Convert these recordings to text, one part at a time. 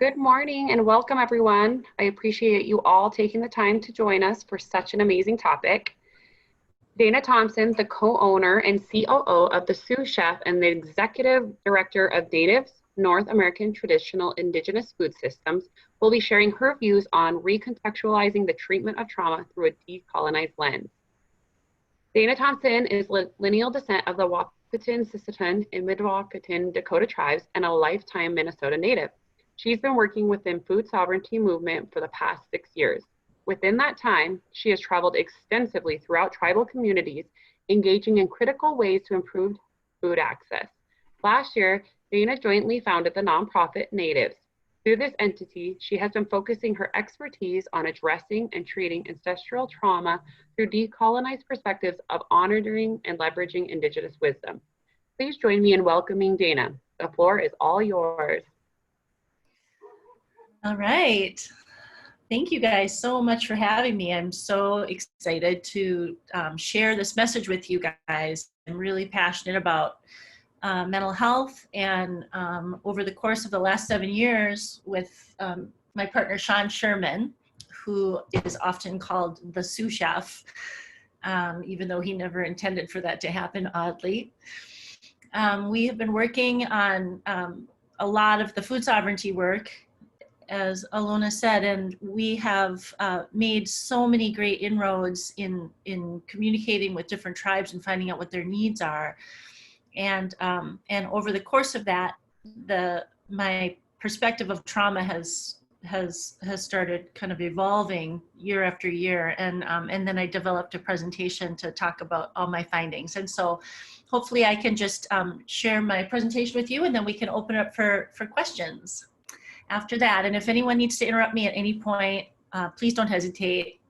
Good morning and welcome everyone. I appreciate you all taking the time to join us for such an amazing topic. Dana Thompson, the co-owner and COO of the Sioux Chef and the executive director of NATIFS, North American Traditional Indigenous Food Systems, will be sharing her views on recontextualizing the treatment of trauma through a decolonized lens. Dana Thompson is lineal descent of the Wahpeton, Sisseton, and Mdewakanton Dakota tribes and a lifetime Minnesota native. She's been working within food sovereignty movement for the past 6 years. Within that time, she has traveled extensively throughout tribal communities, engaging in critical ways to improve food access. Last year, Dana jointly founded the nonprofit NATIFS. Through this entity, she has been focusing her expertise on addressing and treating ancestral trauma through decolonized perspectives of honoring and leveraging Indigenous wisdom. Please join me in welcoming Dana. The floor is all yours. All right. Thank you guys so much for having me. I'm so excited to share this message with you guys. I'm really passionate about mental health, and over the course of the last 7 years with my partner Sean Sherman, who is often called the Sioux Chef, even though he never intended for that to happen, oddly. We have been working on a lot of the food sovereignty work, as Alona said, and we have made so many great inroads in communicating with different tribes and finding out what their needs are. And over the course of that, my perspective of trauma has started kind of evolving year after year, and then I developed a presentation to talk about all my findings. And so hopefully I can just share my presentation with you, and then we can open it up for questions after that. And if anyone needs to interrupt me at any point, please don't hesitate.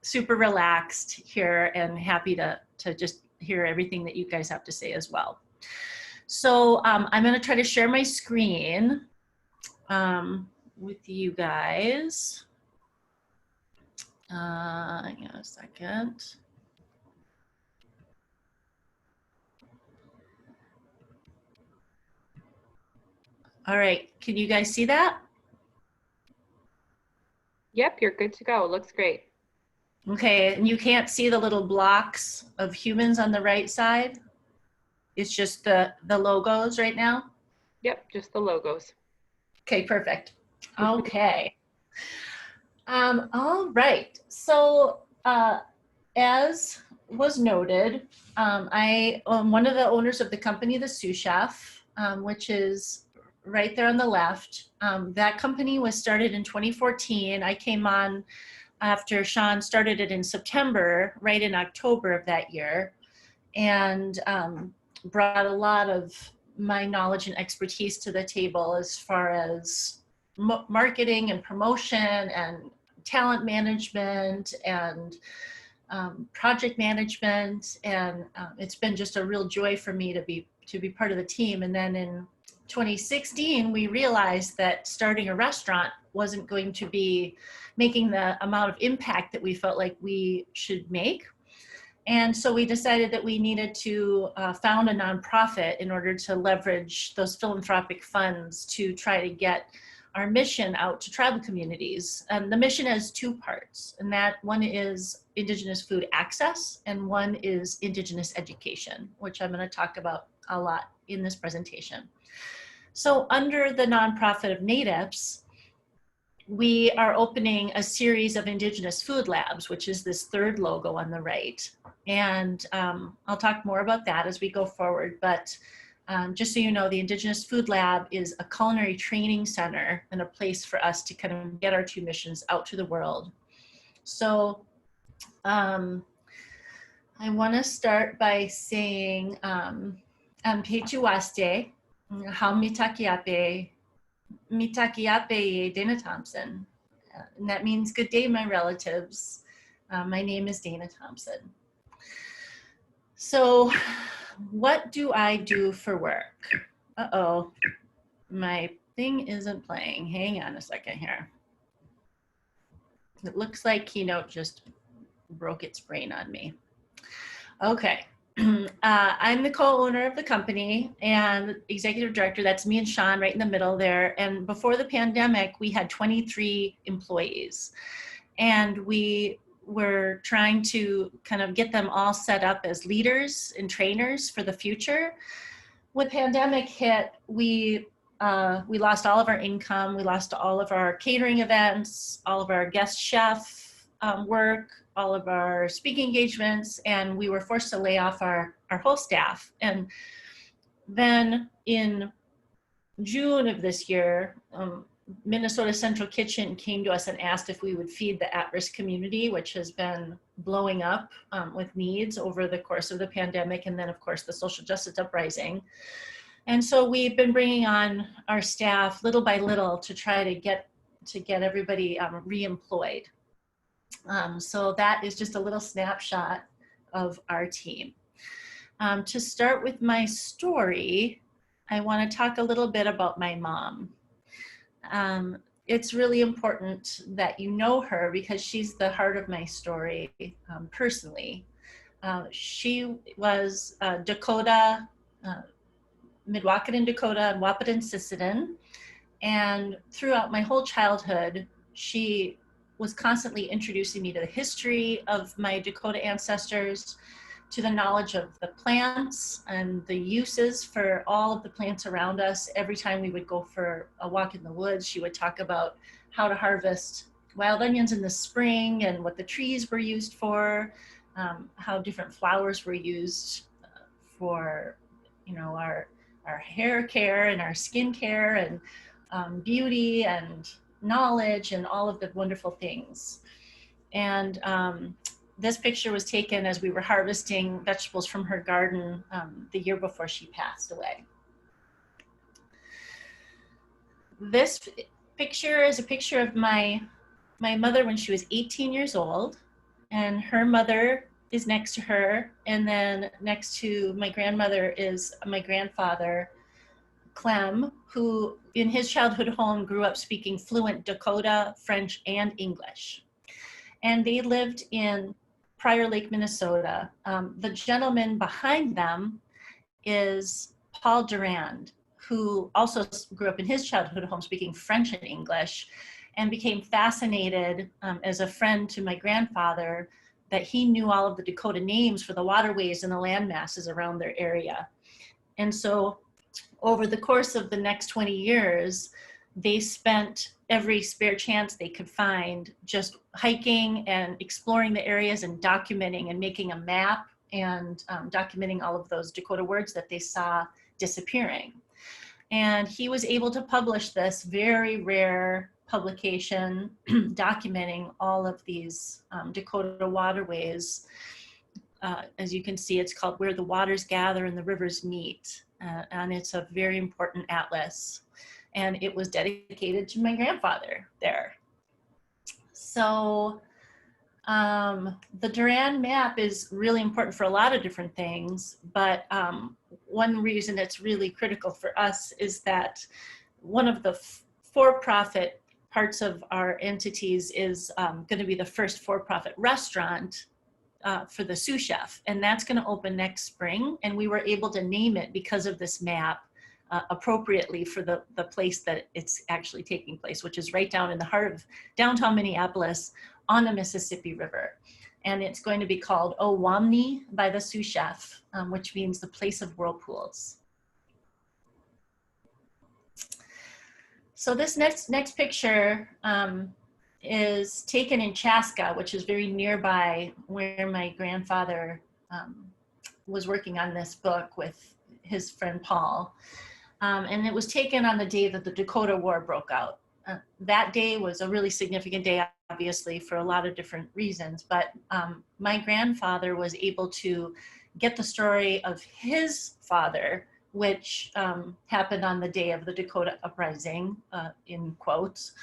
Super relaxed here and happy to just hear everything that you guys have to say as well. So I'm going to try to share my screen with you guys. Hang on a second. All right, can you guys see that? Yep, you're good to go. Looks great. Okay, and you can't see the little blocks of humans on the right side? It's just the logos right now? Yep, just the logos. Okay, perfect. Okay. All right, so as was noted, I am one of the owners of the company, the Sioux Chef, which is right there on the left. That company was started in 2014. I came on after Sean started it in September, right in October of that year, and brought a lot of my knowledge and expertise to the table as far as marketing and promotion and talent management and project management. And it's been just a real joy for me to be part of the team. And then in 2016, we realized that starting a restaurant wasn't going to be making the amount of impact that we felt like we should make. And so we decided that we needed to found a nonprofit in order to leverage those philanthropic funds to try to get our mission out to tribal communities. And the mission has 2 parts, and that one is Indigenous food access, and one is Indigenous education, which I'm going to talk about a lot in this presentation. So under the nonprofit of NATIFS, we are opening a series of Indigenous food labs, which is this 3rd logo on the right. And I'll talk more about that as we go forward. But just so you know, the Indigenous Food Lab is a culinary training center and a place for us to kind of get our 2 missions out to the world. So I want to start by saying Ampechuaste, how mitakiape Dana Thompson. And that means good day, my relatives. My name is Dana Thompson. So what do I do for work? Uh-oh, my thing isn't playing. Hang on a second here. It looks like Keynote just broke its brain on me. Okay, I'm the co-owner of the company and executive director. That's me and Sean right in the middle there. And before the pandemic, we had 23 employees. And we were trying to kind of get them all set up as leaders and trainers for the future. When pandemic hit, we lost all of our income. We lost all of our catering events, all of our guest chef work, all of our speaking engagements, and we were forced to lay off our whole staff. And then in June of this year, Minnesota Central Kitchen came to us and asked if we would feed the at-risk community, which has been blowing up with needs over the course of the pandemic, and then of course the social justice uprising. And so we've been bringing on our staff little by little to try to get everybody re-employed. So that is just a little snapshot of our team. To start with my story, I want to talk a little bit about my mom. It's really important that you know her because she's the heart of my story personally. She was Dakota, Mdewakanton Dakota and Wahpeton Sisseton. And throughout my whole childhood, she was constantly introducing me to the history of my Dakota ancestors, to the knowledge of the plants and the uses for all of the plants around us. Every time we would go for a walk in the woods, she would talk about how to harvest wild onions in the spring and what the trees were used for, how different flowers were used for, you know, our hair care and our skin care and beauty and knowledge and all of the wonderful things. And this picture was taken as we were harvesting vegetables from her garden the year before she passed away. This picture is a picture of my mother when she was 18 years old, and her mother is next to her, and then next to my grandmother is my grandfather, Clem, who in his childhood home grew up speaking fluent Dakota, French, and English. And they lived in Prior Lake, Minnesota. The gentleman behind them is Paul Durand, who also grew up in his childhood home speaking French and English, and became fascinated as a friend to my grandfather that he knew all of the Dakota names for the waterways and the land masses around their area. And so over the course of the next 20 years, they spent every spare chance they could find just hiking and exploring the areas and documenting and making a map and documenting all of those Dakota words that they saw disappearing. And he was able to publish this very rare publication documenting all of these Dakota waterways. As you can see, it's called Where the Waters Gather and the Rivers Meet. And it's a very important atlas. And it was dedicated to my grandfather there. So the Durand map is really important for a lot of different things, but one reason it's really critical for us is that one of the for-profit parts of our entities is going to be the first for-profit restaurant for the Sioux chef, and that's going to open next spring, and we were able to name it because of this map appropriately for the place that it's actually taking place, which is right down in the heart of downtown Minneapolis on the Mississippi River. And it's going to be called Owamni by the Sioux chef, which means the place of whirlpools. So this next picture is taken in Chaska, which is very nearby where my grandfather was working on this book with his friend Paul. And it was taken on the day that the Dakota War broke out. That day was a really significant day, obviously, for a lot of different reasons, but my grandfather was able to get the story of his father, which happened on the day of the Dakota uprising, in quotes.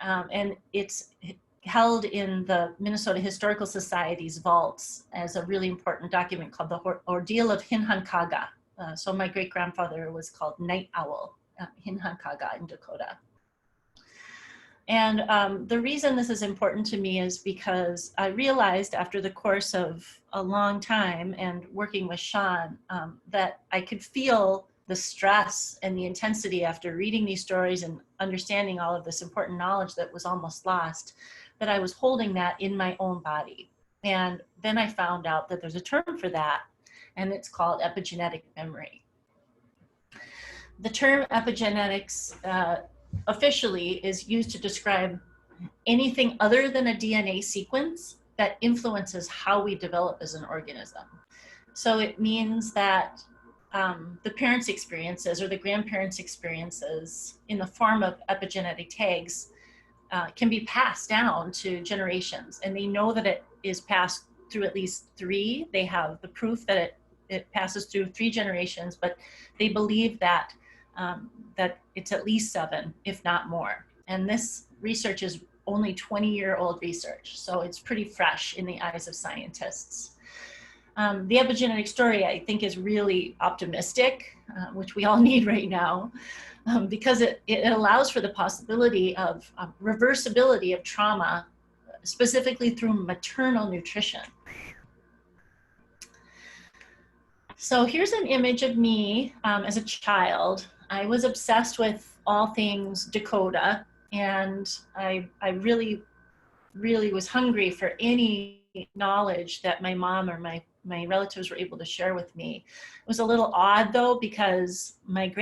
And it's held in the Minnesota Historical Society's vaults as a really important document called the Ordeal of Hinhankaga. So my great-grandfather was called Night Owl, Hinhankaga in Dakota. And the reason this is important to me is because I realized after the course of a long time and working with Sean that I could feel the stress and the intensity after reading these stories and understanding all of this important knowledge that was almost lost, that I was holding that in my own body. And then I found out that there's a term for that, and it's called epigenetic memory. The term epigenetics officially is used to describe anything other than a DNA sequence that influences how we develop as an organism. So it means that the parents' experiences or the grandparents' experiences in the form of epigenetic tags can be passed down to generations, and they know that it is passed through at least 3. They have the proof that it passes through 3 generations, but they believe that that it's at least 7, if not more. And this research is only 20-year-old research, so it's pretty fresh in the eyes of scientists. The epigenetic story, I think, is really optimistic, which we all need right now, because it allows for the possibility of reversibility of trauma, specifically through maternal nutrition. So here's an image of me as a child. I was obsessed with all things Dakota, and I really was hungry for any knowledge that my mom or my relatives were able to share with me. It was a little odd though, because my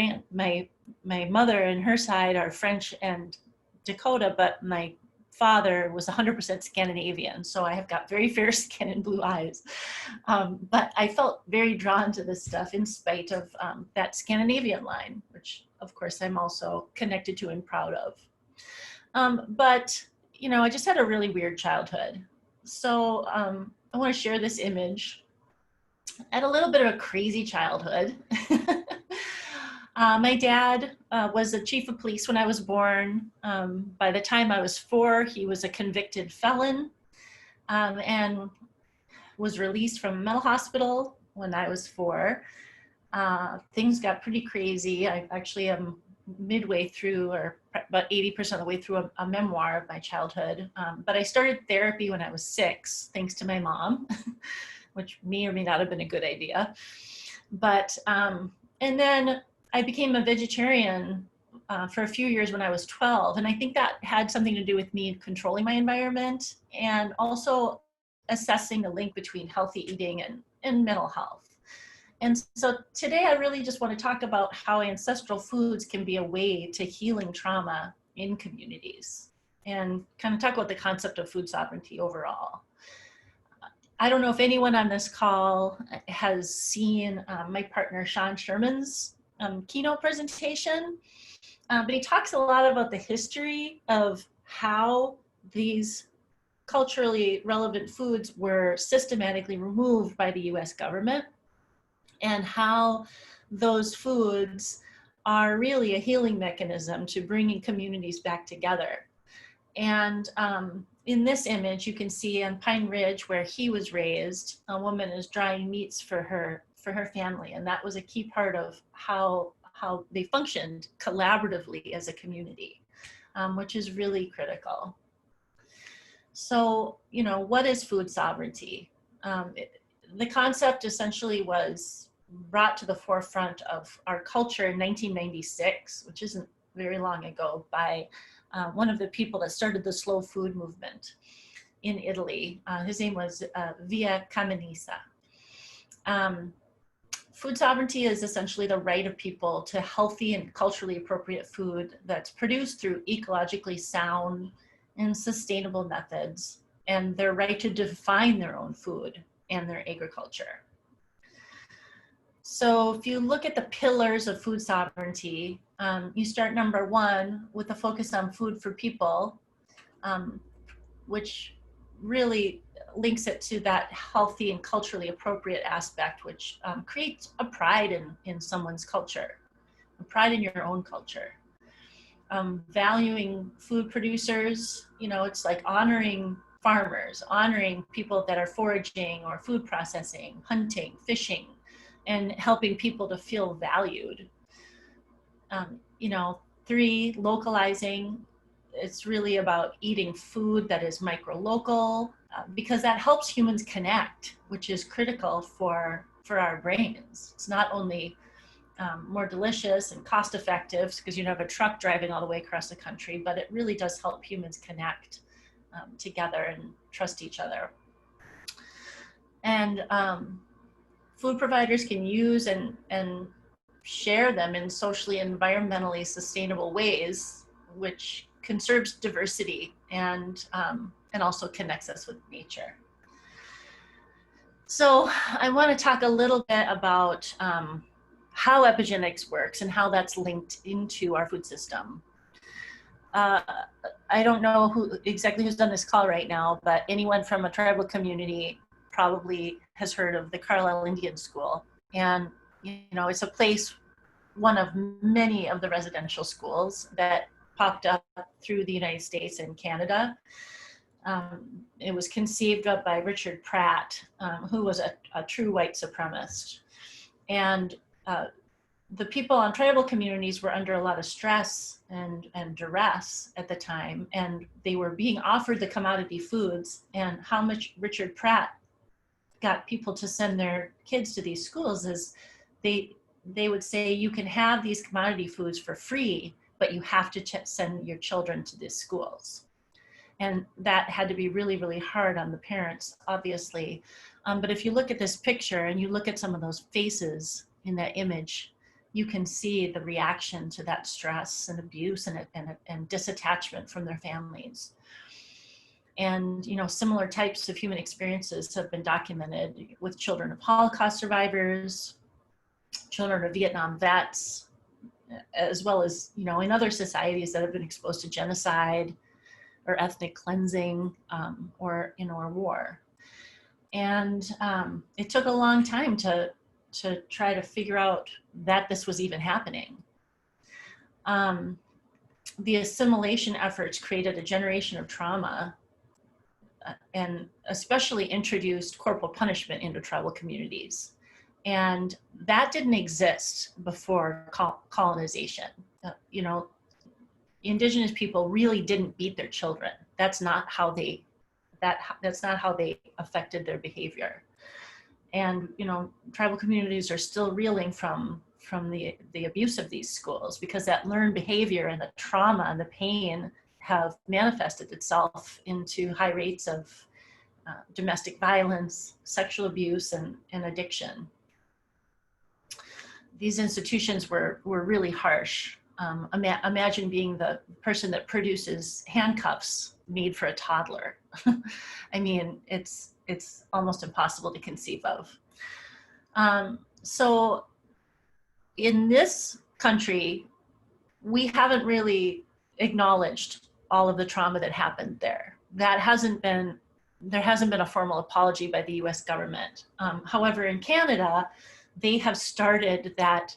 mother and her side are French and Dakota, but my father was 100% Scandinavian, so I have got very fair skin and blue eyes. But I felt very drawn to this stuff in spite of that Scandinavian line, which of course I'm also connected to and proud of. But you know, I just had a really weird childhood. So I want to share this image. I had a little bit of a crazy childhood. My dad was a chief of police when I was born. By the time I was 4, he was a convicted felon and was released from a mental hospital when I was 4. Things got pretty crazy. I actually am midway through, or about 80% of the way through, a memoir of my childhood. But I started therapy when I was 6, thanks to my mom, which may or may not have been a good idea. But, and then I became a vegetarian for a few years when I was 12. And I think that had something to do with me controlling my environment and also assessing the link between healthy eating and mental health. And so today I really just want to talk about how ancestral foods can be a way to healing trauma in communities and kind of talk about the concept of food sovereignty overall. I don't know if anyone on this call has seen my partner Sean Sherman's keynote presentation, but he talks a lot about the history of how these culturally relevant foods were systematically removed by the US government, and how those foods are really a healing mechanism to bringing communities back together. And in this image, you can see on Pine Ridge, where he was raised, a woman is drying meats for her family, and that was a key part of how they functioned collaboratively as a community, which is really critical. So, you know, what is food sovereignty? The concept essentially was brought to the forefront of our culture in 1996, which isn't very long ago, by one of the people that started the slow food movement in Italy. His name was Via Caminisa. Food sovereignty is essentially the right of people to healthy and culturally appropriate food that's produced through ecologically sound and sustainable methods, and their right to define their own food and their agriculture. So if you look at the pillars of food sovereignty, you start number 1 with a focus on food for people, which really links it to that healthy and culturally appropriate aspect, which creates a pride in someone's culture, a pride in your own culture. Valuing food producers, you know, it's like honoring farmers, honoring people that are foraging or food processing, hunting, fishing, and helping people to feel valued. You know, 3, localizing. it's really about eating food that is micro-local, because that helps humans connect, which is critical for our brains. It's not only more delicious and cost effective because you don't have a truck driving all the way across the country, but it really does help humans connect together and trust each other. And food providers can use and share them in socially and environmentally sustainable ways, which conserves diversity and also connects us with nature. So I want to talk a little bit about how epigenetics works and how that's linked into our food system. I don't know exactly who's on this call right now, but anyone from a tribal community probably has heard of the Carlisle Indian School. And, you know, it's a place, one of many of the residential schools that popped up through the United States and Canada. It was conceived of by Richard Pratt, who was a true white supremacist. And the people on tribal communities were under a lot of stress and duress at the time, and they were being offered the commodity foods. And how much Richard Pratt got people to send their kids to these schools is they would say, you can have these commodity foods for free, but you have to send your children to these schools. And that had to be really, really hard on the parents, obviously. But if you look at this picture and you look at some of those faces in that image, you can see the reaction to that stress and abuse and disattachment from their families. And, you know, similar types of human experiences have been documented with children of Holocaust survivors, children of Vietnam vets, as well as, you know, in other societies that have been exposed to genocide or ethnic cleansing, or war. And it took a long time to try to figure out that this was even happening. The assimilation efforts created a generation of trauma and especially introduced corporal punishment into tribal communities. And that didn't exist before colonization. You know, Indigenous people really didn't beat their children. That's not how they affected their behavior. And, you know, tribal communities are still reeling from the abuse of these schools, because that learned behavior and the trauma and the pain have manifested itself into high rates of domestic violence, sexual abuse, and addiction. These institutions were really harsh. Imagine being the person that produces handcuffs made for a toddler. I mean, it's almost impossible to conceive of. So in this country, we haven't really acknowledged all of the trauma that happened there. There hasn't been a formal apology by the US government. However, in Canada, they have started that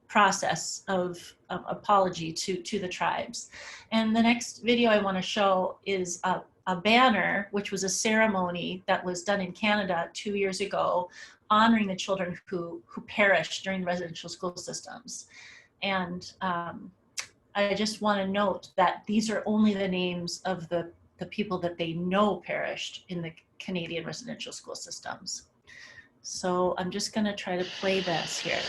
process of apology to the tribes. And the next video I want to show is a banner, which was a ceremony that was done in Canada 2 years ago, honoring the children who perished during the residential school systems. And I just want to note that these are only the names of the people that they know perished in the Canadian residential school systems. So I'm just going to try to play this here.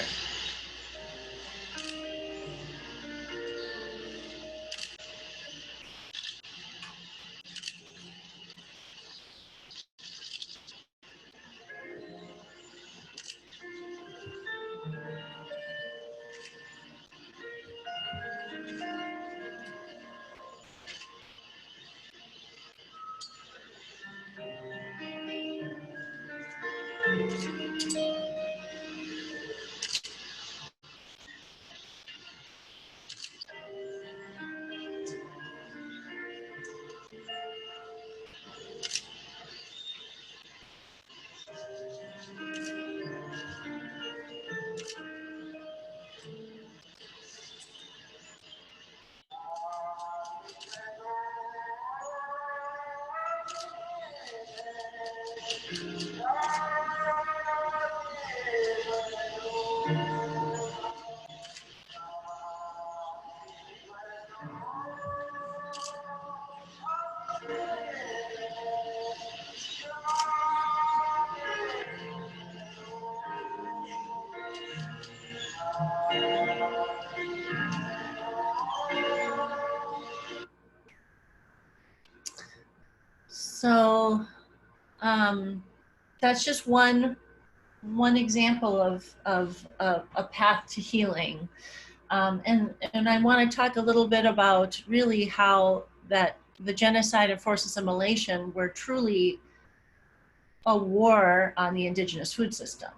So that's just one example of a path to healing. And I want to talk a little bit about really how that the genocide and forced assimilation were truly a war on the indigenous food system.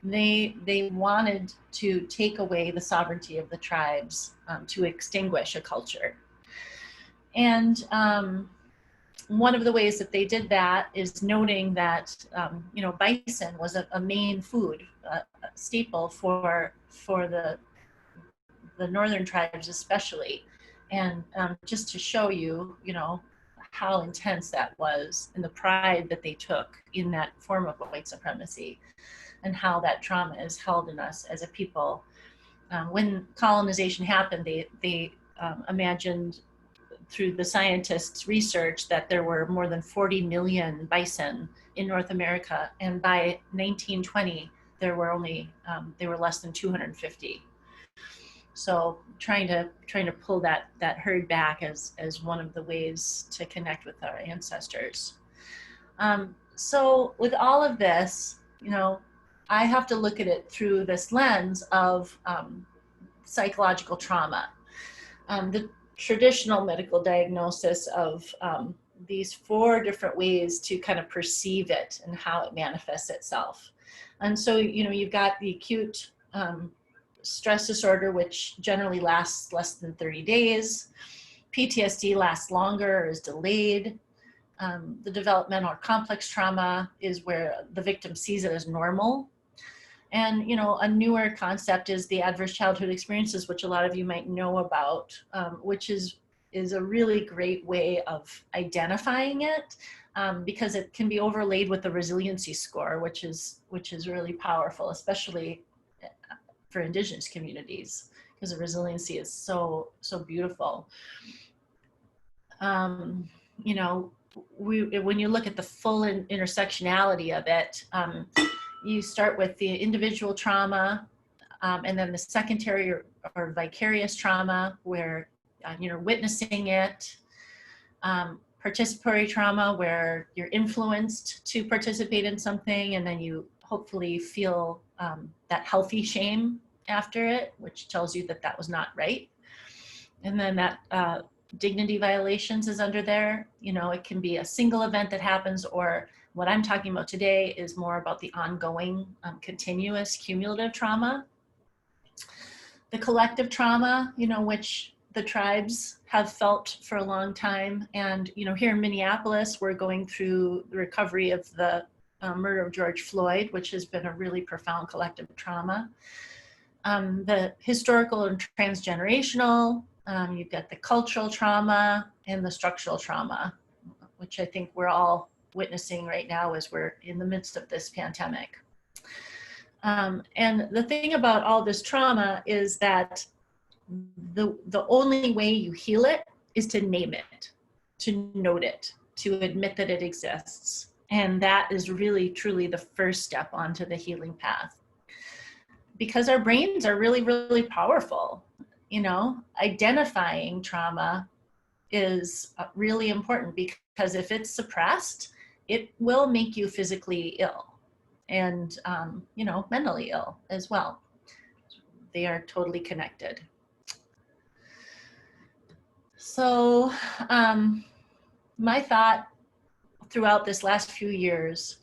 They wanted to take away the sovereignty of the tribes, to extinguish a culture. And one of the ways that they did that is noting that bison was a main food staple for the northern tribes especially, and just to show you how intense that was and the pride that they took in that form of white supremacy, and how that trauma is held in us as a people. When colonization happened, they imagined through the scientists' research that there were more than 40 million bison in North America, and by 1920 there were only less than 250. So trying to pull that herd back as one of the ways to connect with our ancestors. So with all of this, I have to look at it through this lens of psychological trauma. The traditional medical diagnosis of these 4 different ways to kind of perceive it and how it manifests itself. And so, you've got the acute stress disorder, which generally lasts less than 30 days. PTSD lasts longer or is delayed. The developmental or complex trauma is where the victim sees it as normal. And, a newer concept is the adverse childhood experiences, which a lot of you might know about, which is a really great way of identifying it, because it can be overlaid with the resiliency score, which is really powerful, especially for Indigenous communities, because the resiliency is so beautiful. When you look at the full intersectionality of it, you start with the individual trauma, and then the secondary or vicarious trauma, where you're witnessing it, participatory trauma, where you're influenced to participate in something, and then you hopefully feel that healthy shame after it, which tells you that that was not right. And then that dignity violations is under there. It can be a single event that happens, or what I'm talking about today is more about the ongoing, continuous, cumulative trauma. The collective trauma, which the tribes have felt for a long time. And, here in Minneapolis, we're going through the recovery of the murder of George Floyd, which has been a really profound collective trauma. The historical and transgenerational, you've got the cultural trauma and the structural trauma, which I think we're all witnessing right now as we're in the midst of this pandemic. And the thing about all this trauma is that the only way you heal it is to name it, to note it, to admit that it exists. And that is really, truly the first step onto the healing path. Because our brains are really, really powerful. Identifying trauma is really important, because if it's suppressed, it will make you physically ill and, mentally ill as well. They are totally connected. So my thought throughout this last few years,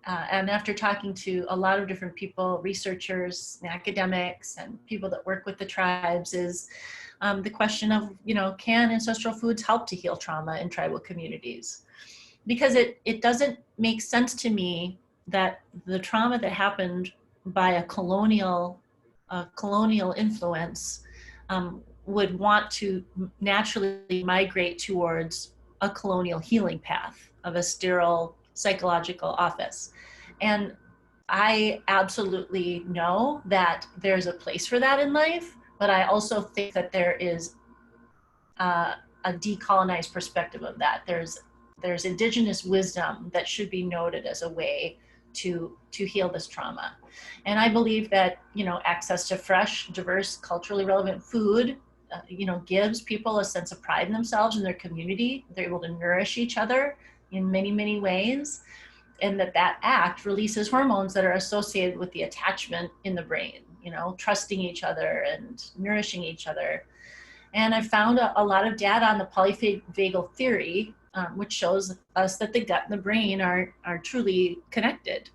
and after talking to a lot of different people, researchers, and academics, and people that work with the tribes, is the question of, can ancestral foods help to heal trauma in tribal communities? Because it doesn't make sense to me that the trauma that happened by a colonial influence would want to naturally migrate towards a colonial healing path of a sterile psychological office. And I absolutely know that there's a place for that in life, but I also think that there is a decolonized perspective of that. There's Indigenous wisdom that should be noted as a way to heal this trauma. And I believe that, access to fresh, diverse, culturally relevant food, gives people a sense of pride in themselves and their community. They're able to nourish each other. in many, many ways, and that act releases hormones that are associated with the attachment in the brain, you know, trusting each other and nourishing each other. And I found a lot of data on the polyvagal theory, which shows us that the gut and the brain are truly connected.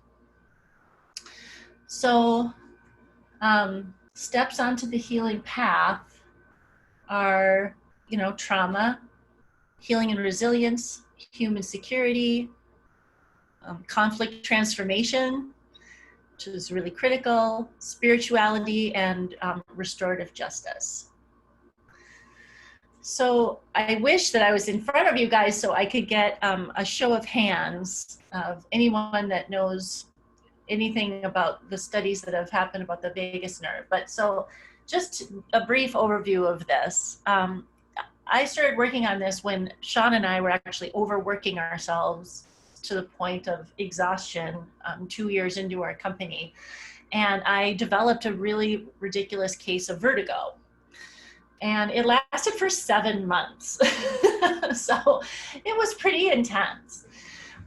So steps onto the healing path are, you know, trauma, healing and resilience, human security, conflict transformation, which is really critical, spirituality, and restorative justice. So I wish that I was in front of you guys so I could get a show of hands of anyone that knows anything about the studies that have happened about the vagus nerve. But so just a brief overview of this. I started working on this when Sean and I were actually overworking ourselves to the point of exhaustion 2 years into our company. And I developed a really ridiculous case of vertigo. And it lasted for 7 months. So it was pretty intense.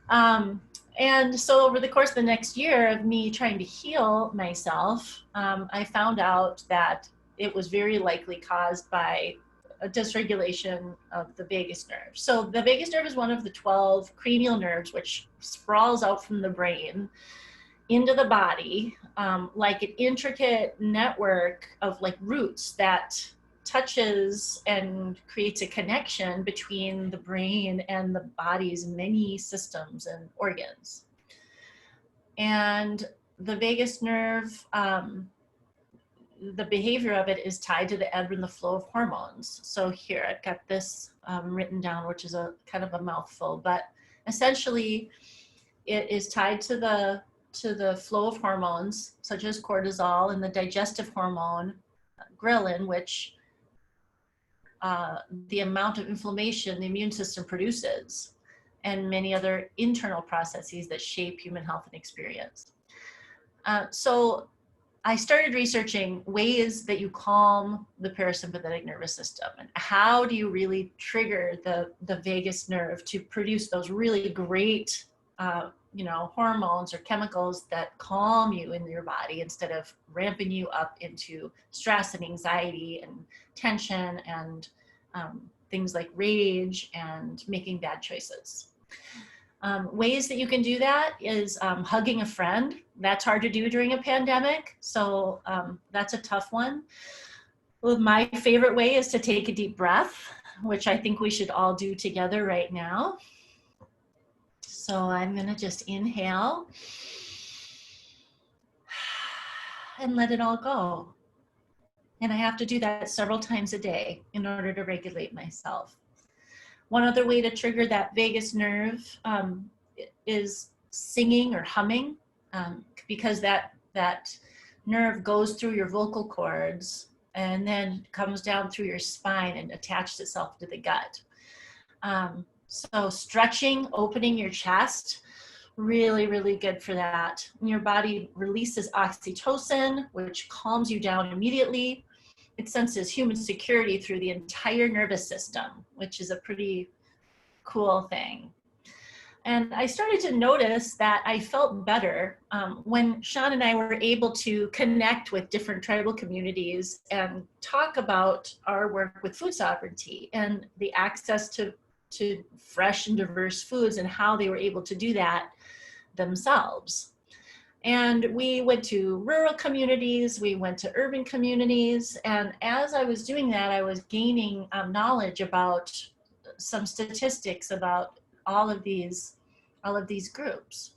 And so over the course of the next year of me trying to heal myself, I found out that it was very likely caused by a dysregulation of the vagus nerve. So the vagus nerve is one of the 12 cranial nerves which sprawls out from the brain into the body, like an intricate network of like roots that touches and creates a connection between the brain and the body's many systems and organs. And the vagus nerve, the behavior of it is tied to the ebb and the flow of hormones. So here I've got this written down, which is a kind of a mouthful, but essentially it is tied to the flow of hormones such as cortisol and the digestive hormone ghrelin, which the amount of inflammation the immune system produces, and many other internal processes that shape human health and experience. So I started researching ways that you calm the parasympathetic nervous system, and how do you really trigger the vagus nerve to produce those really great hormones or chemicals that calm you in your body instead of ramping you up into stress and anxiety and tension and things like rage and making bad choices. Ways that you can do that is hugging a friend. That's hard to do during a pandemic, so that's a tough one. Well, my favorite way is to take a deep breath, which I think we should all do together right now. So I'm gonna just inhale and let it all go. And I have to do that several times a day in order to regulate myself. One other way to trigger that vagus nerve is singing or humming, because that nerve goes through your vocal cords and then comes down through your spine and attaches itself to the gut. So stretching, opening your chest, really, really good for that. Your body releases oxytocin, which calms you down immediately. It senses human security through the entire nervous system, which is a pretty cool thing. And I started to notice that I felt better when Sean and I were able to connect with different tribal communities and talk about our work with food sovereignty and the access to fresh and diverse foods and how they were able to do that themselves. And we went to rural communities, we went to urban communities, and as I was doing that, I was gaining knowledge about some statistics about all of these groups.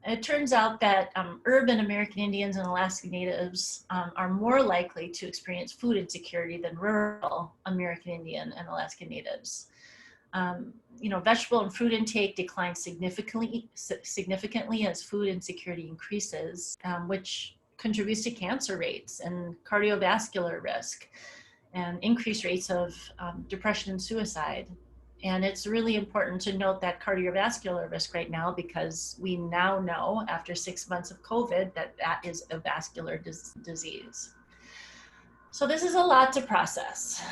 And it turns out that urban American Indians and Alaska Natives are more likely to experience food insecurity than rural American Indian and Alaska Natives. Vegetable and fruit intake declines significantly as food insecurity increases, which contributes to cancer rates and cardiovascular risk and increased rates of depression and suicide. And it's really important to note that cardiovascular risk right now, because we now know after 6 months of COVID that is a vascular disease. So this is a lot to process.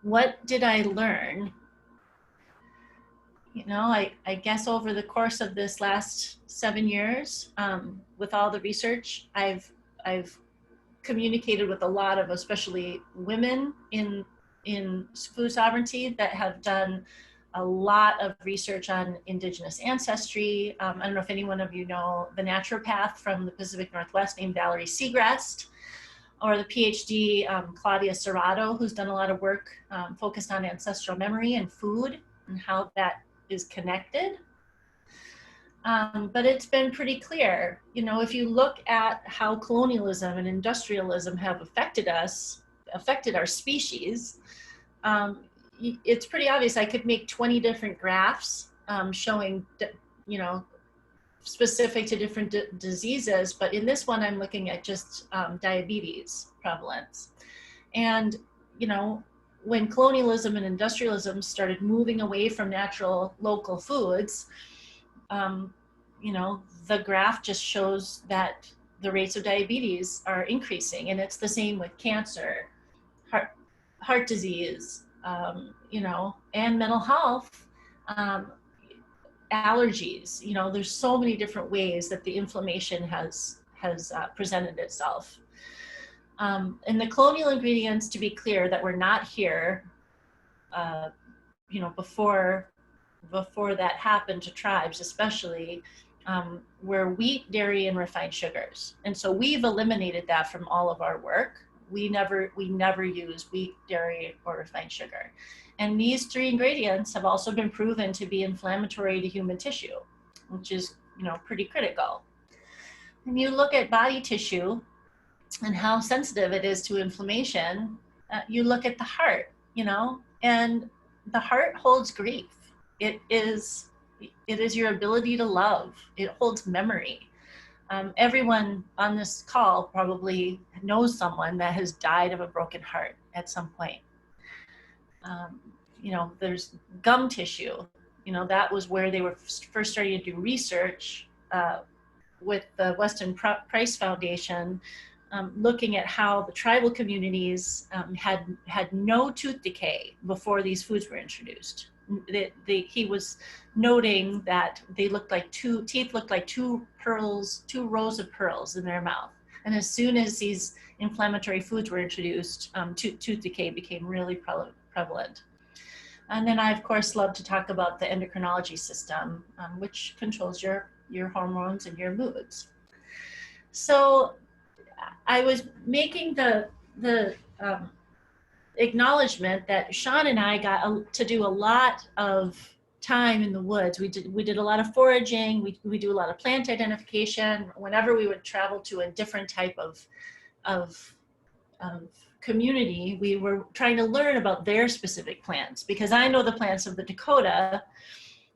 What did I learn? you know, I guess over the course of this last 7 years, with all the research, I've communicated with a lot of, especially women in food sovereignty, that have done a lot of research on Indigenous ancestry. I don't know if any one of you know the naturopath from the Pacific Northwest named Valerie Segrest, or the PhD Claudia Serrato, who's done a lot of work focused on ancestral memory and food and how that is connected. But it's been pretty clear, you know, if you look at how colonialism and industrialism have affected us, affected our species, it's pretty obvious. I could make 20 different graphs showing, you know, specific to different diseases, but in this one I'm looking at just diabetes prevalence. And, you know, when colonialism and industrialism started moving away from natural local foods, you know, the graph just shows that the rates of diabetes are increasing, and it's the same with cancer, heart disease, you know, and mental health, allergies. You know, there's so many different ways that the inflammation has presented itself. And the colonial ingredients, to be clear, that were not here, you know, before that happened to tribes, especially, were wheat, dairy, and refined sugars. And so we've eliminated that from all of our work. We never use wheat, dairy, or refined sugar. And these 3 ingredients have also been proven to be inflammatory to human tissue, which is, you know, pretty critical. When you look at body tissue and how sensitive it is to inflammation, you look at the heart, you know, and the heart holds grief. It is your ability to love. It holds memory. Everyone on this call probably knows someone that has died of a broken heart at some point. You know, there's gum tissue. You know, that was where they were first starting to do research with the Weston Price Foundation, looking at how the tribal communities had no tooth decay before these foods were introduced. He was noting that they looked like teeth looked like two rows of pearls in their mouth. And as soon as these inflammatory foods were introduced, tooth decay became really prevalent. And then I, of course, love to talk about the endocrinology system, which controls your hormones and your moods. So I was making the acknowledgement that Sean and I got to do a lot of time in the woods. We did a lot of foraging. We do a lot of plant identification. Whenever we would travel to a different type of community, we were trying to learn about their specific plants, because I know the plants of the Dakota.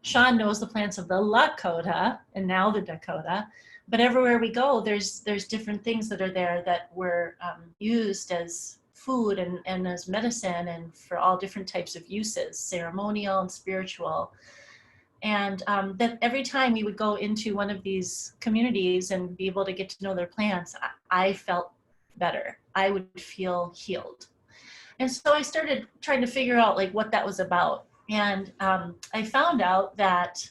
Sean knows the plants of the Lakota, and now the Dakota. But everywhere we go, there's different things that are there that were used as food and as medicine, and for all different types of uses, ceremonial and spiritual. And that every time we would go into one of these communities and be able to get to know their plants, I felt better. I would feel healed. And so I started trying to figure out like what that was about. And I found out that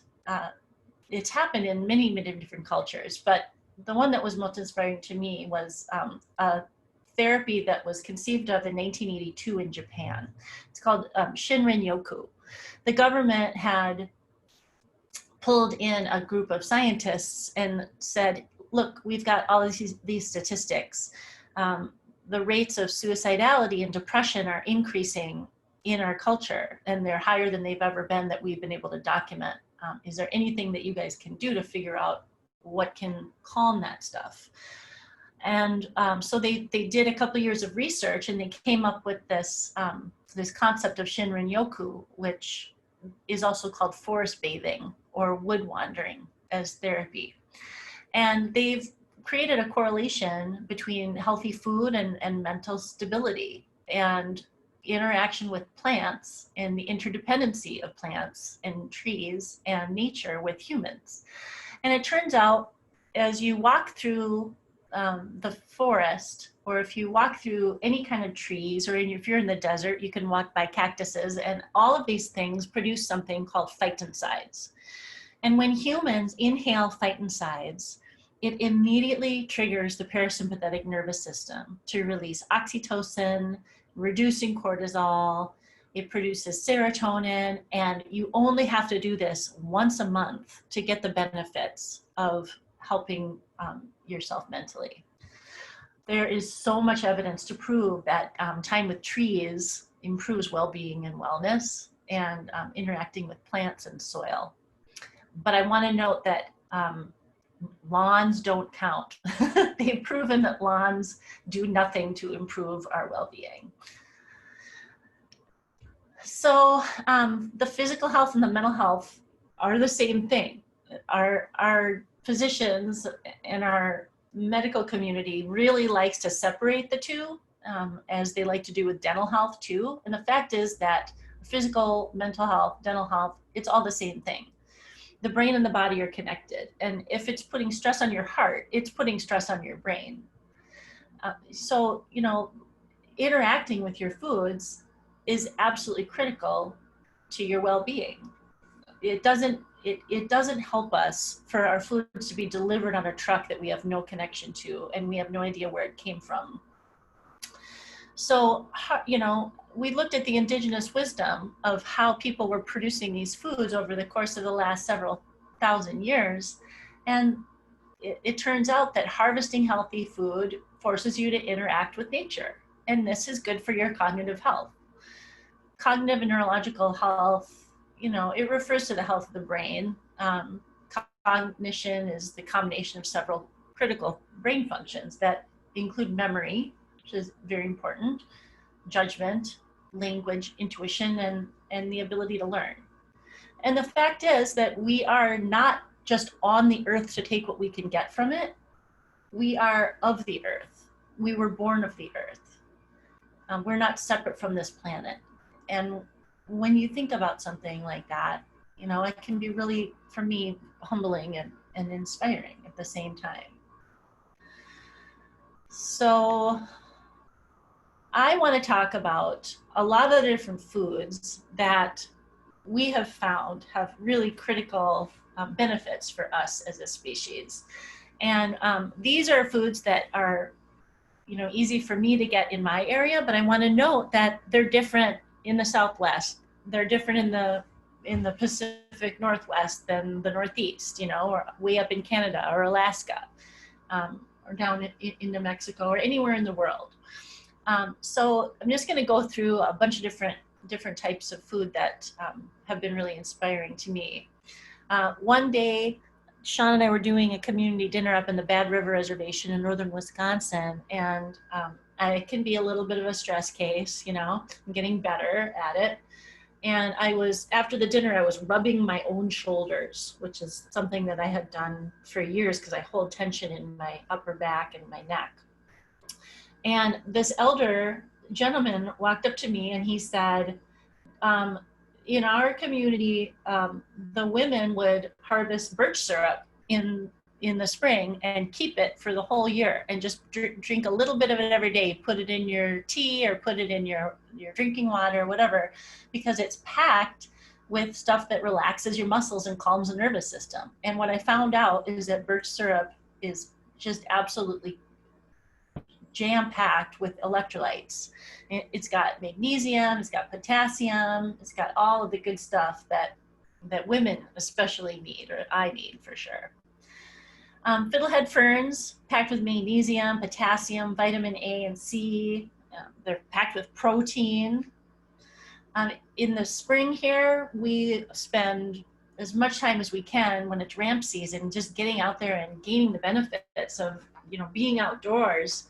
it's happened in many, many different cultures, but the one that was most inspiring to me was a therapy that was conceived of in 1982 in Japan. It's called Shinrin-yoku. The government had pulled in a group of scientists and said, look, we've got all these statistics. The rates of suicidality and depression are increasing in our culture, and they're higher than they've ever been that we've been able to document. Is there anything that you guys can do to figure out what can calm that stuff? And so they did a couple of years of research, and they came up with this this concept of Shinrin-yoku, which is also called forest bathing or wood wandering as therapy. And they've created a correlation between healthy food and mental stability, and interaction with plants, and the interdependency of plants and trees and nature with humans. And it turns out, as you walk through the forest, or if you walk through any kind of trees, or if you're in the desert, you can walk by cactuses, and all of these things produce something called phytoncides. And when humans inhale phytoncides, it immediately triggers the parasympathetic nervous system to release oxytocin, reducing cortisol. It produces serotonin, and you only have to do this once a month to get the benefits of helping yourself mentally. There is so much evidence to prove that time with trees improves well-being and wellness, and interacting with plants and soil. But I want to note that lawns don't count. They've proven that lawns do nothing to improve our well-being. So the physical health and the mental health are the same thing. Our physicians and our medical community really likes to separate the two, as they like to do with dental health too. And the fact is that physical, mental health, dental health, it's all the same thing. The brain and the body are connected. And if it's putting stress on your heart, it's putting stress on your brain. So, you know, interacting with your foods is absolutely critical to your well-being. It doesn't help us for our foods to be delivered on a truck that we have no connection to, and we have no idea where it came from. So, you know, we looked at the indigenous wisdom of how people were producing these foods over the course of the last several thousand years. And it turns out that harvesting healthy food forces you to interact with nature. And this is good for your cognitive health. Cognitive and neurological health, you know, it refers to the health of the brain. Cognition is the combination of several critical brain functions that include memory, which is very important, judgment, language, intuition, and the ability to learn. And the fact is that we are not just on the earth to take what we can get from it. We are of the earth. We were born of the earth. We're not separate from this planet. And when you think about something like that, you know, it can be really, for me, humbling and inspiring at the same time. So I want to talk about a lot of the different foods that we have found have really critical benefits for us as a species. And these are foods that are, you know, easy for me to get in my area, but I want to note that they're different in the Southwest. They're different in the Pacific Northwest than the Northeast, you know, or way up in Canada or Alaska, or down in New Mexico, or anywhere in the world. So I'm just going to go through a bunch of different types of food that have been really inspiring to me. One day, Sean and I were doing a community dinner up in the Bad River Reservation in northern Wisconsin, and I can be a little bit of a stress case, you know, I'm getting better at it. And after the dinner, I was rubbing my own shoulders, which is something that I had done for years because I hold tension in my upper back and my neck. And this elder gentleman walked up to me and he said, in our community, the women would harvest birch syrup in the spring and keep it for the whole year and just drink a little bit of it every day, put it in your tea or put it in your drinking water, whatever, because it's packed with stuff that relaxes your muscles and calms the nervous system. And what I found out is that birch syrup is just absolutely jam-packed with electrolytes. It's got magnesium, it's got potassium, it's got all of the good stuff that women especially need, or I need for sure. Fiddlehead ferns, packed with magnesium, potassium, vitamin A and C. They're packed with protein. In the spring here, we spend as much time as we can when it's ramp season, just getting out there and gaining the benefits of, you know, being outdoors.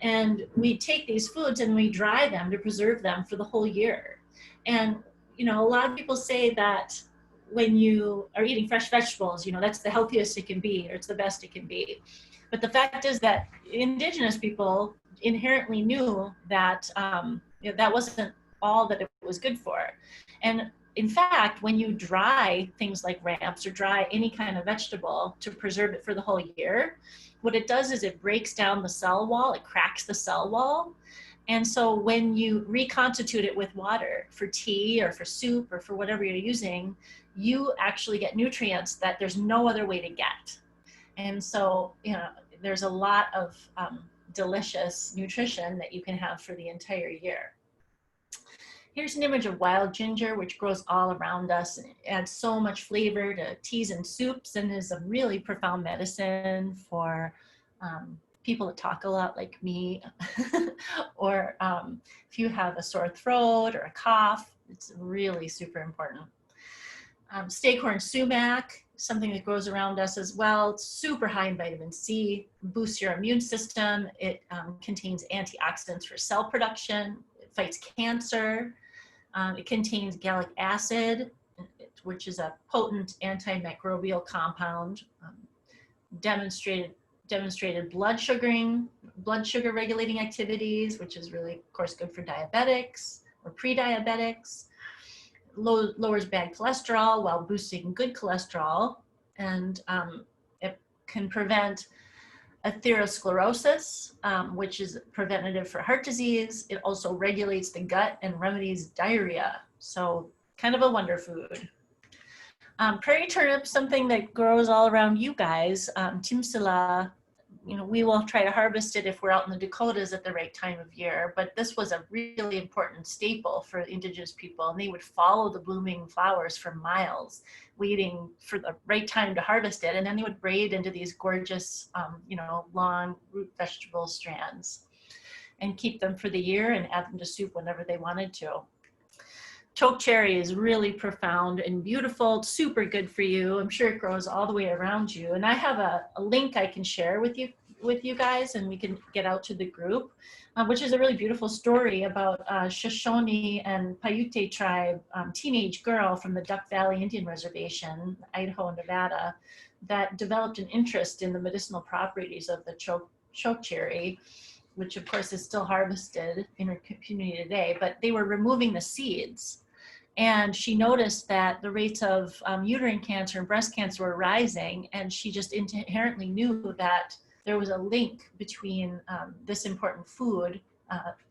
And we take these foods and we dry them to preserve them for the whole year. And, you know, a lot of people say that when you are eating fresh vegetables, you know, that's the healthiest it can be, or it's the best it can be. But the fact is that indigenous people inherently knew that you know, that wasn't all that it was good for. And in fact, when you dry things like ramps or dry any kind of vegetable to preserve it for the whole year, what it does is it breaks down the cell wall, it cracks the cell wall. And so when you reconstitute it with water for tea or for soup or for whatever you're using, you actually get nutrients that there's no other way to get. And so, you know, there's a lot of delicious nutrition that you can have for the entire year. Here's an image of wild ginger, which grows all around us and adds so much flavor to teas and soups and is a really profound medicine for people that talk a lot like me, or if you have a sore throat or a cough, it's really super important. Staghorn sumac, something that grows around us as well. It's super high in vitamin C, boosts your immune system. It contains antioxidants for cell production. It fights cancer. It contains gallic acid, which is a potent antimicrobial compound. Demonstrated blood sugar regulating activities, which is really, of course, good for diabetics or pre-diabetics. Lowers bad cholesterol while boosting good cholesterol, and it can prevent atherosclerosis, which is preventative for heart disease. It also regulates the gut and remedies diarrhea. So kind of a wonder food. Prairie turnip, something that grows all around you guys. Timsila, you know, we will try to harvest it if we're out in the Dakotas at the right time of year, but this was a really important staple for Indigenous people, and they would follow the blooming flowers for miles, waiting for the right time to harvest it, and then they would braid into these gorgeous, you know, long root vegetable strands and keep them for the year and add them to soup whenever they wanted to. Chokecherry is really profound and beautiful, super good for you. I'm sure it grows all the way around you. And I have a link I can share with you guys, and we can get out to the group, which is a really beautiful story about Shoshone and Paiute tribe teenage girl from the Duck Valley Indian Reservation, Idaho and Nevada, that developed an interest in the medicinal properties of the chokecherry, which of course is still harvested in her community today, but they were removing the seeds. And she noticed that the rates of uterine cancer and breast cancer were rising, and she just inherently knew that there was a link between this important food,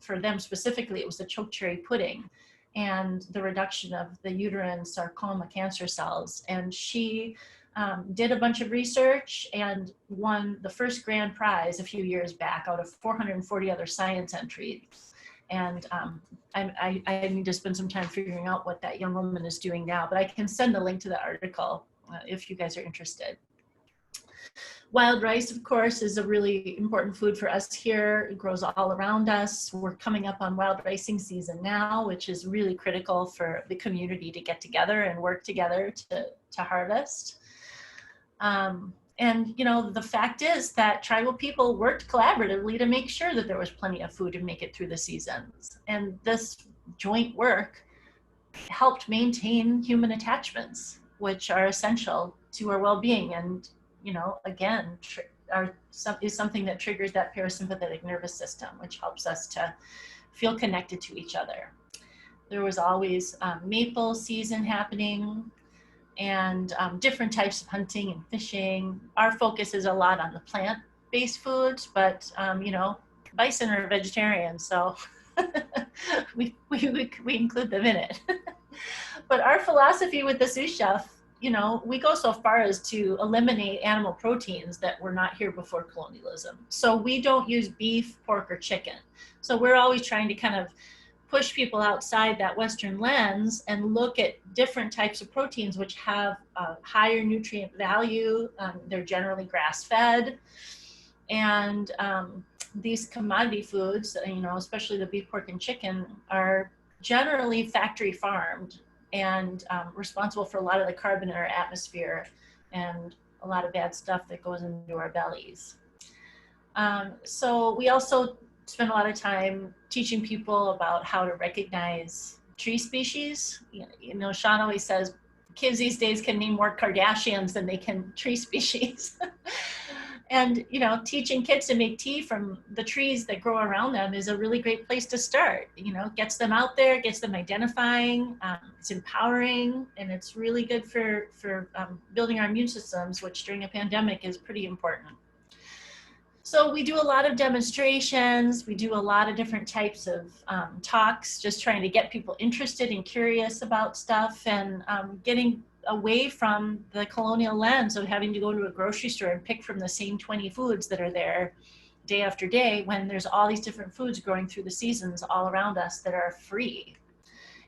for them specifically, it was the chokecherry pudding, and the reduction of the uterine sarcoma cancer cells. And she did a bunch of research and won the first grand prize a few years back out of 440 other science entries. And I need to spend some time figuring out what that young woman is doing now, but I can send a link to the article if you guys are interested. Wild rice, of course, is a really important food for us here. It grows all around us. We're coming up on wild ricing season now, which is really critical for the community to get together and work together to harvest. And, you know, the fact is that tribal people worked collaboratively to make sure that there was plenty of food to make it through the seasons. And this joint work helped maintain human attachments, which are essential to our well-being. And, you know, again, is something that triggers that parasympathetic nervous system, which helps us to feel connected to each other. There was always maple season happening, and different types of hunting and fishing. Our focus is a lot on the plant-based foods, but you know, bison are vegetarian, so we include them in it. But our philosophy with the Sioux Chef, you know, we go so far as to eliminate animal proteins that were not here before colonialism. So we don't use beef, pork, or chicken. So we're always trying to kind of push people outside that Western lens and look at different types of proteins which have a higher nutrient value. They're generally grass-fed, and these commodity foods, you know, especially the beef, pork, and chicken, are generally factory farmed and responsible for a lot of the carbon in our atmosphere and a lot of bad stuff that goes into our bellies. So we also spend a lot of time teaching people about how to recognize tree species. You know, Sean always says kids these days can name more Kardashians than they can tree species. And, you know, teaching kids to make tea from the trees that grow around them is a really great place to start. You know, gets them out there, gets them identifying, it's empowering, and it's really good for building our immune systems, which during a pandemic is pretty important. So we do a lot of demonstrations, we do a lot of different types of talks, just trying to get people interested and curious about stuff, and getting away from the colonial lens of having to go to a grocery store and pick from the same 20 foods that are there day after day, when there's all these different foods growing through the seasons all around us that are free.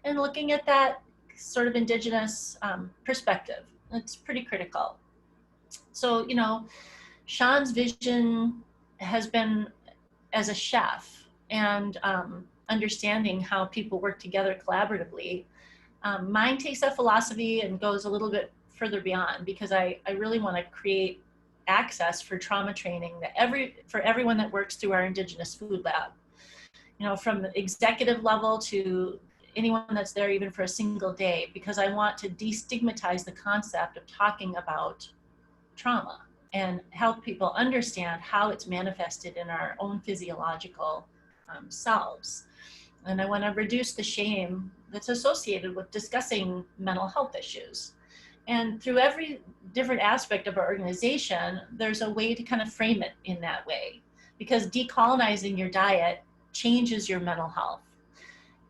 And looking at that sort of indigenous perspective, it's pretty critical. So, you know, Sean's vision has been as a chef, and understanding how people work together collaboratively. Mine takes that philosophy and goes a little bit further beyond, because I really want to create access for trauma training that for everyone that works through our Indigenous food lab. You know, from the executive level to anyone that's there even for a single day, because I want to destigmatize the concept of talking about trauma and help people understand how it's manifested in our own physiological selves. And I want to reduce the shame that's associated with discussing mental health issues. And through every different aspect of our organization, there's a way to kind of frame it in that way, because decolonizing your diet changes your mental health.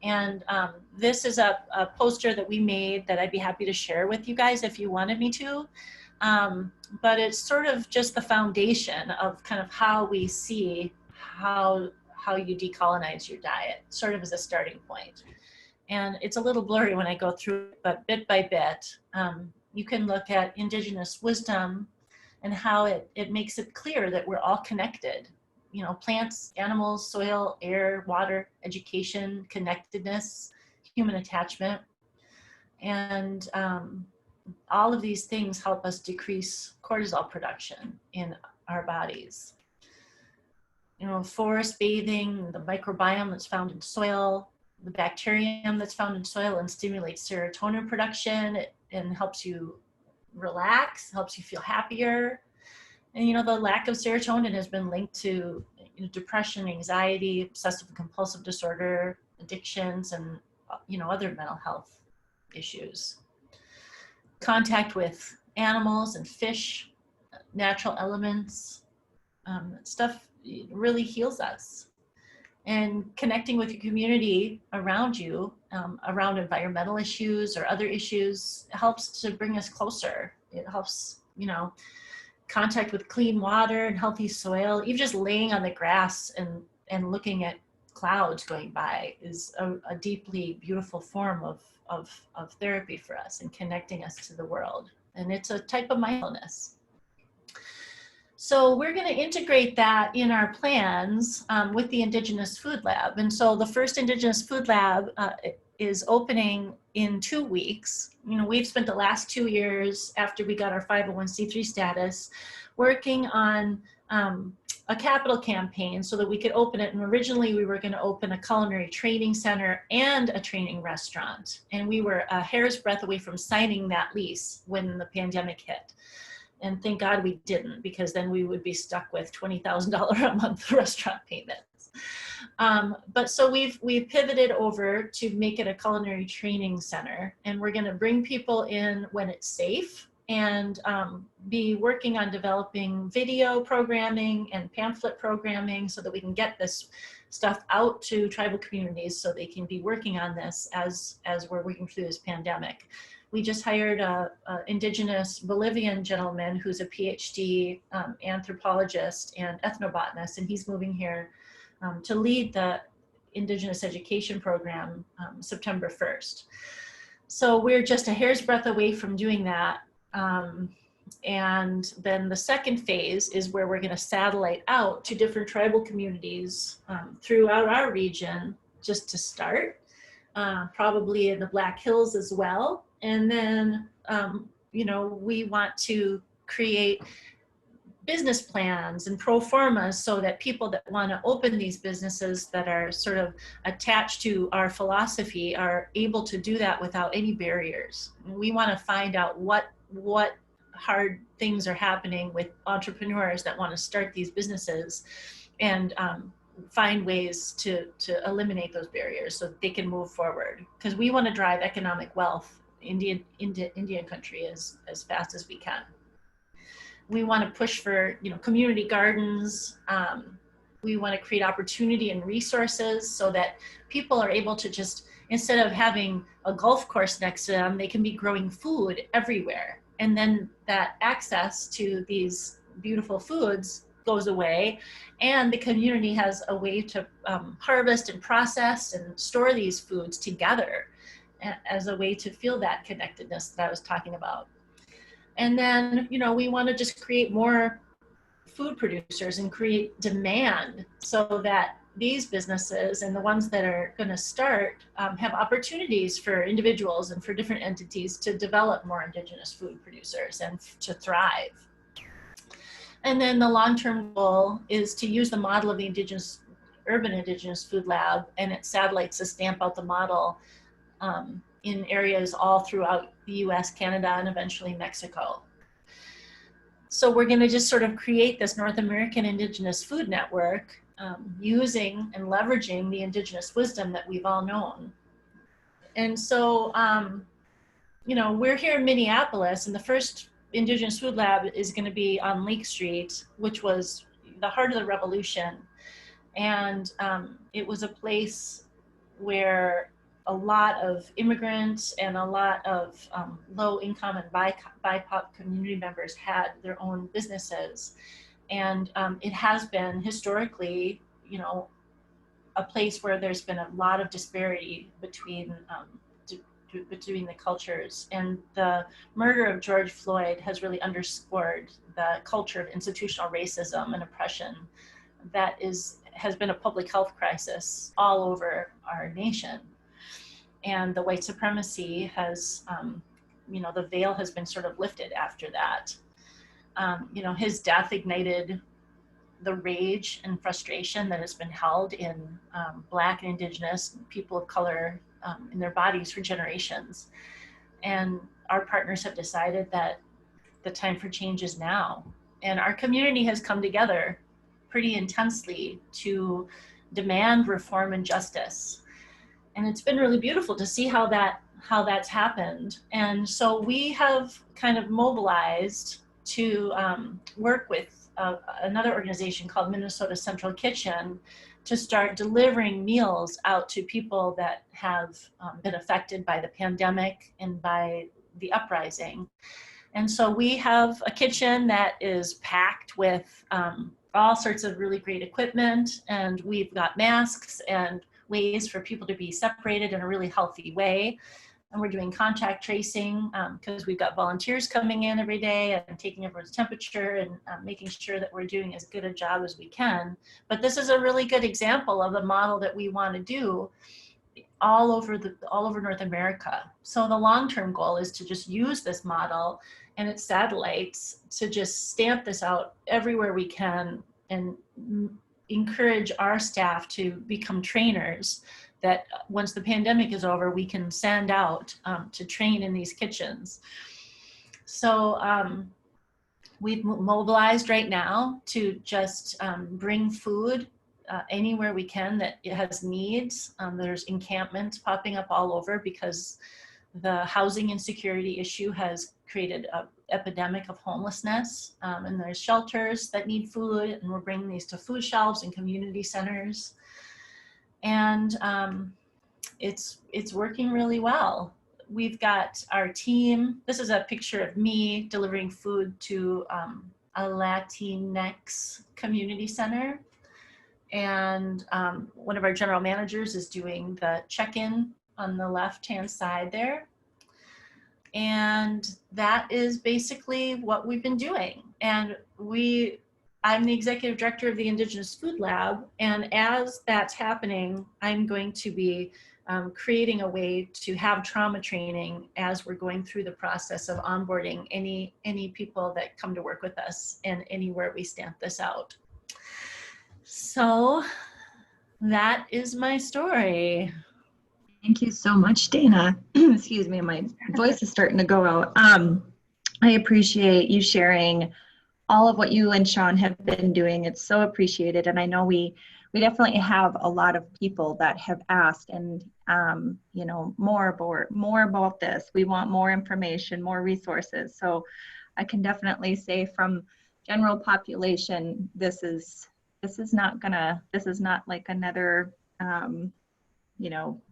And this is a poster that we made that I'd be happy to share with you guys if you wanted me to. But it's sort of just the foundation of kind of how we see how you decolonize your diet, sort of as a starting point. And it's a little blurry when I go through it, but bit by bit, you can look at Indigenous wisdom and how it makes it clear that we're all connected. You know, plants, animals, soil, air, water, education, connectedness, human attachment. And all of these things help us decrease cortisol production in our bodies. You know, forest bathing, the microbiome that's found in soil, the bacterium that's found in soil, and stimulates serotonin production, and helps you relax, helps you feel happier. And, you know, the lack of serotonin has been linked to, you know, depression, anxiety, obsessive compulsive disorder, addictions, and, you know, other mental health issues. Contact with animals and fish, natural elements, stuff really heals us. And connecting with your community around you, around environmental issues or other issues, helps to bring us closer. It helps, you know, contact with clean water and healthy soil. Even just laying on the grass and looking at clouds going by is a deeply beautiful form of therapy for us and connecting us to the world. And it's a type of mindfulness. So we're going to integrate that in our plans with the Indigenous Food Lab. And so the first Indigenous Food Lab is opening in 2 weeks. You know, we've spent the last 2 years after we got our 501c3 status working on a capital campaign so that we could open it. And originally we were going to open a culinary training center and a training restaurant. And we were a hair's breadth away from signing that lease when the pandemic hit. And thank God we didn't, because then we would be stuck with $20,000 a month restaurant payments. But so we've pivoted over to make it a culinary training center, and we're going to bring people in when it's safe, and be working on developing video programming and pamphlet programming so that we can get this stuff out to tribal communities so they can be working on this as we're working through this pandemic. We just hired a Indigenous Bolivian gentleman who's a PhD anthropologist and ethnobotanist, and he's moving here to lead the Indigenous education program September 1st. So we're just a hair's breadth away from doing that. And then the second phase is where we're going to satellite out to different tribal communities throughout our region just to start, probably in the Black Hills as well. And then, you know, we want to create business plans and pro formas so that people that want to open these businesses that are sort of attached to our philosophy are able to do that without any barriers. We want to find out what hard things are happening with entrepreneurs that want to start these businesses, and find ways to eliminate those barriers so that they can move forward. Because we want to drive economic wealth Indian country as fast as we can. We want to push for, you know, community gardens. We want to create opportunity and resources so that people are able to just, instead of having a golf course next to them, they can be growing food everywhere. And then that access to these beautiful foods goes away, and the community has a way to harvest and process and store these foods together as a way to feel that connectedness that I was talking about. And then, you know, we want to just create more food producers and create demand so that these businesses and the ones that are going to start have opportunities for individuals and for different entities to develop more Indigenous food producers and to thrive. And then the long-term goal is to use the model of the Urban Indigenous Food Lab and its satellites to stamp out the model in areas all throughout the US, Canada, and eventually Mexico. So we're going to just sort of create this North American Indigenous food network using and leveraging the Indigenous wisdom that we've all known. And so, you know, we're here in Minneapolis, and the first Indigenous Food Lab is going to be on Lake Street, which was the heart of the revolution. And it was a place where a lot of immigrants and a lot of low income and BIPOC community members had their own businesses. And it has been historically, you know, a place where there's been a lot of disparity between the cultures. And the murder of George Floyd has really underscored the culture of institutional racism and oppression that has been a public health crisis all over our nation. And the white supremacy has, you know, the veil has been sort of lifted after that. You know, his death ignited the rage and frustration that has been held in Black and Indigenous people of color in their bodies for generations. And our partners have decided that the time for change is now. And our community has come together pretty intensely to demand reform and justice. And it's been really beautiful to see how that's happened. And so we have kind of mobilized to work with another organization called Minnesota Central Kitchen to start delivering meals out to people that have been affected by the pandemic and by the uprising. And so we have a kitchen that is packed with all sorts of really great equipment, and we've got masks and ways for people to be separated in a really healthy way. And we're doing contact tracing because we've got volunteers coming in every day and taking everyone's temperature and making sure that we're doing as good a job as we can. But this is a really good example of the model that we want to do all over North America. So the long-term goal is to just use this model and its satellites to just stamp this out everywhere we can and encourage our staff to become trainers that once the pandemic is over, we can send out to train in these kitchens. So we've mobilized right now to just bring food anywhere we can that it has needs. There's encampments popping up all over because the housing insecurity issue has created an epidemic of homelessness. And there's shelters that need food, and we're bringing these to food shelves and community centers. And it's working really well. We've got our team. This is a picture of me delivering food to a Latinx community center. And one of our general managers is doing the check-in on the left-hand side there. And that is basically what we've been doing. And I'm the executive director of the Indigenous Food Lab. And as that's happening, I'm going to be creating a way to have trauma training as we're going through the process of onboarding any people that come to work with us and anywhere we stamp this out. So that is my story. Thank you so much, Dana. Excuse me, my voice is starting to go out. I appreciate you sharing all of what you and Sean have been doing. It's so appreciated. And I know we definitely have a lot of people that have asked and, you know, more about this. We want more information, more resources. So I can definitely say from general population, this is not like another, you know,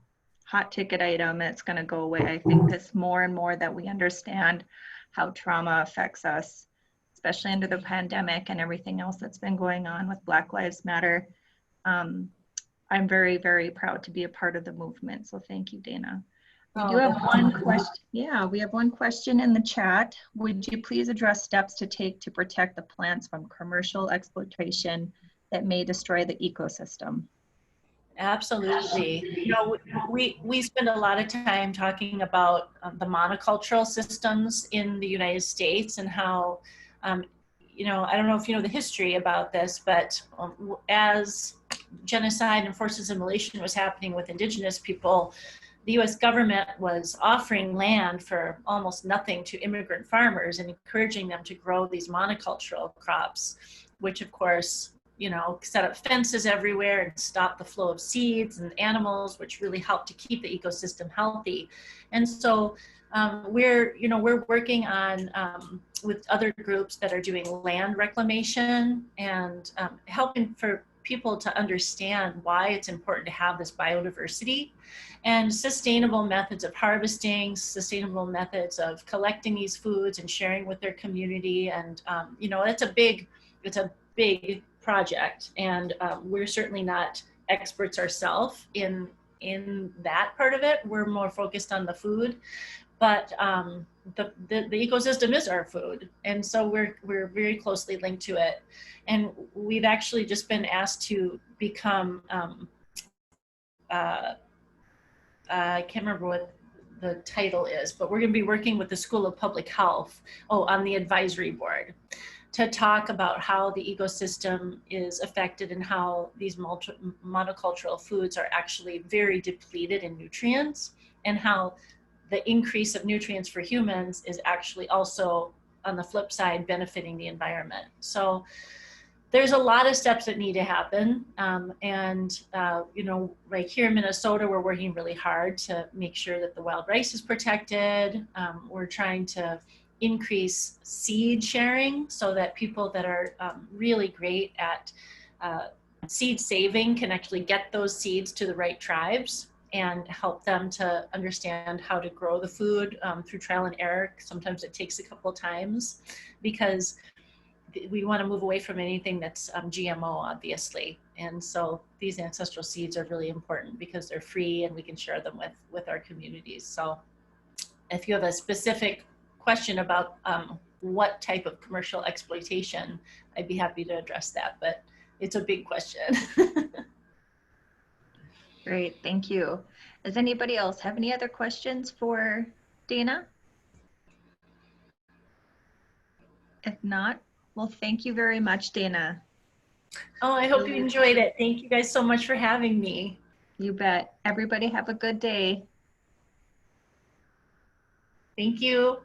hot ticket item. It's going to go away. I think this more and more that we understand how trauma affects us, especially under the pandemic and everything else that's been going on with Black Lives Matter. I'm very, very proud to be a part of the movement. So thank you, Dana. We do have one question. Yeah, we have one question in the chat. Would you please address steps to take to protect the plants from commercial exploitation that may destroy the ecosystem? Absolutely. You know, we spend a lot of time talking about the monocultural systems in the United States and how, you know, I don't know if you know the history about this, but as genocide and forced assimilation was happening with Indigenous people, the US government was offering land for almost nothing to immigrant farmers and encouraging them to grow these monocultural crops, which of course, you know, set up fences everywhere and stop the flow of seeds and animals, which really helped to keep the ecosystem healthy. And so we're working on with other groups that are doing land reclamation and helping for people to understand why it's important to have this biodiversity and sustainable methods of harvesting, sustainable methods of collecting these foods and sharing with their community. And you know, it's a big project, and we're certainly not experts ourselves in that part of it. We're more focused on the food, but the ecosystem is our food, and so we're very closely linked to it. And we've actually just been asked to become I can't remember what the title is, but we're going to be working with the School of Public Health on the advisory board to talk about how the ecosystem is affected and how these monocultural foods are actually very depleted in nutrients, and how the increase of nutrients for humans is actually also, on the flip side, benefiting the environment. So there's a lot of steps that need to happen. You know, right here in Minnesota, we're working really hard to make sure that the wild rice is protected. We're trying to increase seed sharing so that people that are really great at seed saving can actually get those seeds to the right tribes and help them to understand how to grow the food through trial and error. Sometimes it takes a couple of times because we want to move away from anything that's GMO, obviously. And so these ancestral seeds are really important because they're free and we can share them with our communities. So if you have a specific question about what type of commercial exploitation, I'd be happy to address that, but it's a big question. Great, thank you. Does anybody else have any other questions for Dana? If not, well, thank you very much, Dana. Oh, I hope you enjoyed it. Thank you guys so much for having me. You bet. Everybody have a good day. Thank you.